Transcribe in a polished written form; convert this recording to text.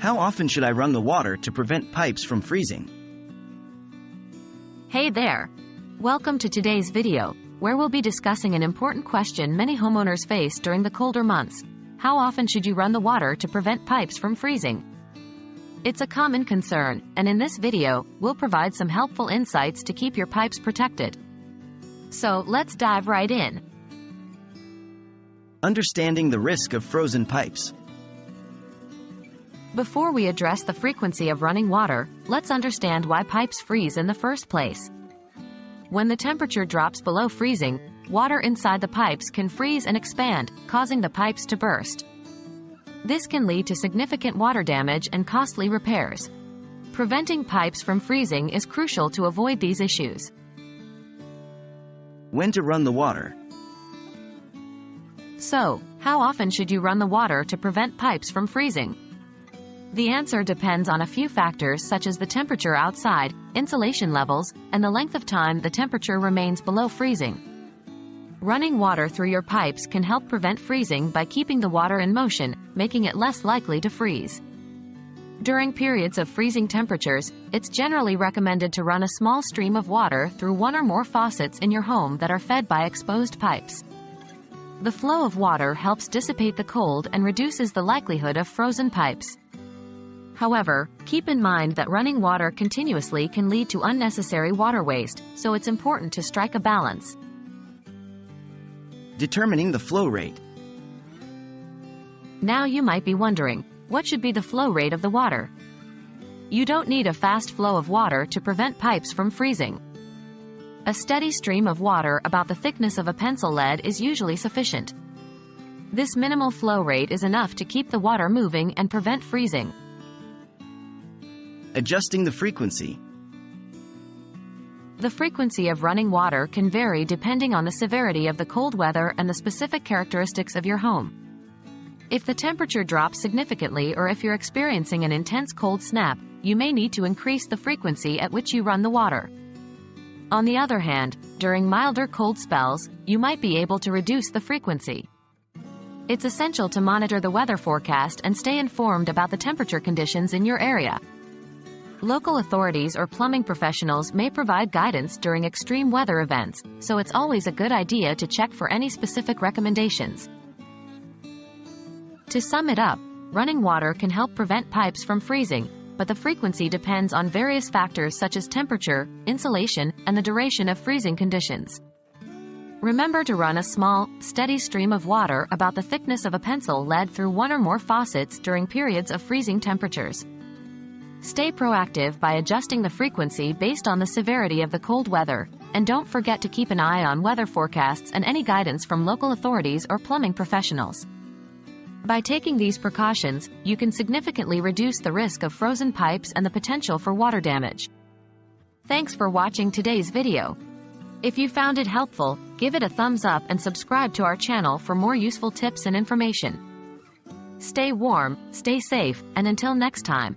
How often should I run the water to prevent pipes from freezing? Hey there! Welcome to today's video, where we'll be discussing an important question many homeowners face during the colder months. How often should you run the water to prevent pipes from freezing? It's a common concern, and in this video, we'll provide some helpful insights to keep your pipes protected. So, let's dive right in. Understanding the risk of frozen pipes. Before we address the frequency of running water, let's understand why pipes freeze in the first place. When the temperature drops below freezing, water inside the pipes can freeze and expand, causing the pipes to burst. This can lead to significant water damage and costly repairs. Preventing pipes from freezing is crucial to avoid these issues. When to run the water? So, how often should you run the water to prevent pipes from freezing? The answer depends on a few factors such as the temperature outside, insulation levels, and the length of time the temperature remains below freezing. Running water through your pipes can help prevent freezing by keeping the water in motion, making it less likely to freeze. During periods of freezing temperatures, it's generally recommended to run a small stream of water through one or more faucets in your home that are fed by exposed pipes. The flow of water helps dissipate the cold and reduces the likelihood of frozen pipes. However, keep in mind that running water continuously can lead to unnecessary water waste, so it's important to strike a balance. Determining the flow rate. Now you might be wondering, what should be the flow rate of the water? You don't need a fast flow of water to prevent pipes from freezing. A steady stream of water about the thickness of a pencil lead is usually sufficient. This minimal flow rate is enough to keep the water moving and prevent freezing. Adjusting the frequency. The frequency of running water can vary depending on the severity of the cold weather and the specific characteristics of your home. If the temperature drops significantly or if you're experiencing an intense cold snap, you may need to increase the frequency at which you run the water. On the other hand, during milder cold spells, you might be able to reduce the frequency. It's essential to monitor the weather forecast and stay informed about the temperature conditions in your area. Local authorities or plumbing professionals may provide guidance during extreme weather events, so it's always a good idea to check for any specific recommendations. To sum it up, running water can help prevent pipes from freezing, but the frequency depends on various factors such as temperature, insulation, and the duration of freezing conditions. Remember to run a small, steady stream of water about the thickness of a pencil lead through one or more faucets during periods of freezing temperatures. Stay proactive by adjusting the frequency based on the severity of the cold weather, and don't forget to keep an eye on weather forecasts and any guidance from local authorities or plumbing professionals. By taking these precautions, you can significantly reduce the risk of frozen pipes and the potential for water damage. Thanks for watching today's video. If you found it helpful, give it a thumbs up and subscribe to our channel for more useful tips and information. Stay warm, stay safe, and until next time.